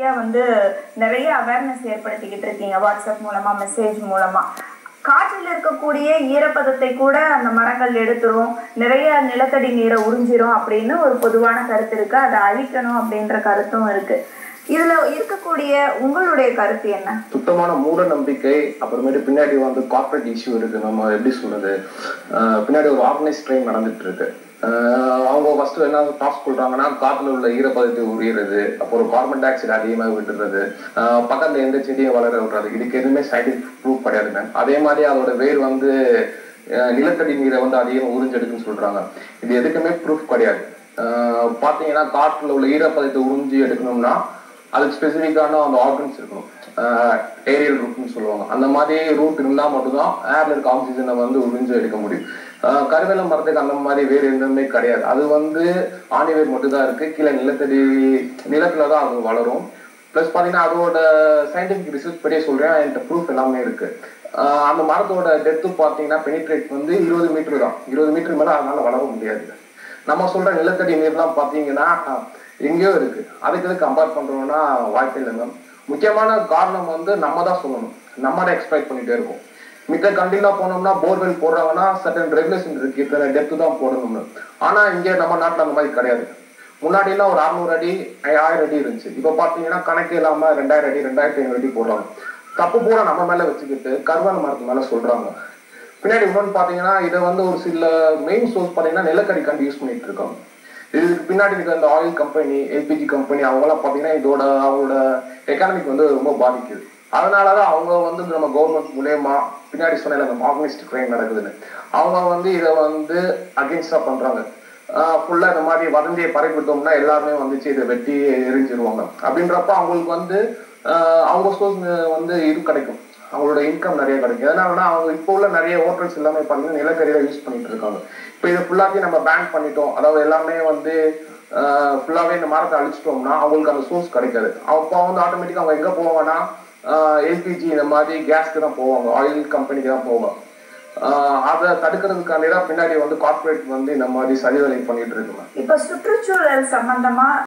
வழியா வந்து நிறைய அவேர்னஸ் ஏற்படுத்திக்கிட்டு இருக்கீங்க. வாட்ஸ்அப் மூலமா, மெசேஜ் மூலமா. காற்றில் இருக்கக்கூடிய ஈரப்பதத்தை கூட அந்த மரங்கள் எடுத்துரும், நிறைய நிலத்தடி நீரை உறிஞ்சிரும் அப்படின்னு ஒரு பொதுவான கருத்து இருக்கு. அதை அழிக்கணும் அப்படின்ற கருத்தும் இருக்கு. இதுல இருக்கக்கூடிய உங்களுடைய கருத்து என்ன? சுத்தமான மூட நம்பிக்கை, அப்புறமேட்டு பின்னாடி வந்து கார்பரேட் இஷ்யூ இருக்கு. நம்ம எப்படி சொல்றது, பின்னாடி ஒரு ஆர்கனைஸ் ட்ரெயின் நடந்துட்டு இருக்கு. அவங்க ஃபர்ஸ்ட் என்ன டாஸ்க் சொல்றாங்கன்னா, காத்துல உள்ள ஈரப்பதத்தை உரியறது, அப்புறம் கார்பன் டை ஆக்சைடு அதிகமாக விட்டுறது, பக்கத்துல எந்த செடியும் வளர விடுறது. இதுக்கு எதுவுமே சயின்டிபிக் ப்ரூஃப் கிடையாதுங்க. அதே மாதிரி அதோட வேர் வந்து நிலத்தடி நீரை வந்து அதிகம் உறிஞ்செடுக்குன்னு சொல்றாங்க. இது எதுக்குமே ப்ரூஃப் கிடையாது. பாத்தீங்கன்னா காற்றுல உள்ள ஈரப்பதத்தை உறிஞ்சி எடுக்கணும்னா அதுக்கு ஸ்பெசிஃபிக்கான அந்த ஆர்கன்ஸ் இருக்கணும். ஏரியல் ரூட்னு சொல்லுவாங்க. அந்த மாதிரி ரூட் இருந்தால் மட்டும்தான் ஏர்ல இருக்க ஆக்சிஜனை வந்து உறிஞ்சு எடுக்க முடியும். கருவேல மரத்துக்கு அந்த மாதிரி வேறு எதுவுமே கிடையாது. அது வந்து ஆணி வேர் மட்டும்தான் இருக்கு. கீழே நிலத்துல தான் அது வளரும். பிளஸ் பார்த்தீங்கன்னா அதோட சயின்டிபிக் ரிசர்ச் படியே சொல்றேன், என்கிட்ட ப்ரூஃப் எல்லாமே இருக்கு. அந்த மரத்தோட டெப்த் பார்த்தீங்கன்னா பெனிட்ரேட் வந்து 20 மீட்டர் தான். 20 மீட்டர் மேலே அதனால வளர முடியாது. நம்ம சொல்ற நிலத்தடி நீர்லாம் பார்த்தீங்கன்னா எங்கேயோ இருக்கு. அதுக்கு கம்பேர் பண்றோம்னா வாய்ப்பே இல்லை மேம். முக்கியமான காரணம் வந்து நம்ம தான் சொல்லணும். நம்ம தான் எக்ஸ்பெக்ட் பண்ணிட்டே இருக்கோம். மித்த கண்ட்ரிலாம் போனோம்னா போர்வெல் போடுறாங்கன்னா சர்டன் ரெகுலேஷன் இருக்கு, இத்தனை டெப்த் தான் போடணும்னு. ஆனா இங்கே நம்ம நாட்டில் அந்த மாதிரி கிடையாது. முன்னாடிலாம் ஒரு 600 அடி 1000 அடி இருந்துச்சு. இப்போ பார்த்தீங்கன்னா கணக்கு இல்லாம 2000 அடி 2500 அடி போடுறாங்க. தப்பு பூரா நம்ம மேல வச்சுக்கிட்டு கருவான மரத்து மேல சொல்றாங்க. பின்னாடி இன்னொன்று பார்த்தீங்கன்னா இதை வந்து ஒரு சில மெயின் சோர்ஸ் பார்த்தீங்கன்னா நிலக்கரி கண்டு யூஸ் பண்ணிட்டு இருக்காங்க. இதுக்கு பின்னாடி இருக்க இந்த ஆயில் கம்பெனி, எல்பிஜி கம்பெனி, அவங்களாம் பார்த்தீங்கன்னா இதோட அவங்களோட எக்கானமிக் வந்து ரொம்ப பாதிக்குது. அதனாலதான் அவங்க வந்து நம்ம கவர்மெண்ட் மூலயமா பின்னாடி சொன்ன நம்ம ஆர்கனைஸ்ட் கிரைம் நடக்குதுன்னு அவங்க வந்து இதை வந்து அகேன்ஸ்டா பண்றாங்க. ஃபுல்லா இந்த மாதிரி வதந்தியை பரப்பிட்டோம்னா எல்லாருமே வந்துச்சு இதை வெட்டி எரிஞ்சிருவாங்க. அப்படின்றப்ப அவங்களுக்கு வந்து அவங்க சோர்ஸ் வந்து இது கிடைக்கும், அவங்களோட இன்கம் நிறைய கிடைக்கும். எதனாலன்னா அவங்க இப்போ உள்ள நிறைய ஹோட்டல்ஸ் எல்லாமே பார்த்தீங்கன்னா நிலக்கரியை யூஸ் பண்ணிட்டு இருக்காங்க. இப்போ இதை ஃபுல்லாத்தையும் நம்ம பேன் பண்ணிட்டோம், அதாவது எல்லாமே வந்து ஃபுல்லாகவே இந்த மரத்தை அழிச்சிட்டோம்னா அவங்களுக்கு அந்த சோர்ஸ் கிடைக்காது. அப்போ வந்து ஆட்டோமேட்டிக்காக அவங்க எங்கே போவாங்கன்னா எல்பிஜி இந்த மாதிரி கேஸ்க்கு தான் போவாங்க, ஆயில் கம்பெனிக்கு தான் போவாங்க. அதை தடுக்கிறதுக்காண்டி தான் பின்னாடி வந்து கார்பரேட் வந்து இந்த மாதிரி சதிவேலை பண்ணிட்டு இருக்கு. இப்போ சுற்றுச்சூழல் சம்பந்தமா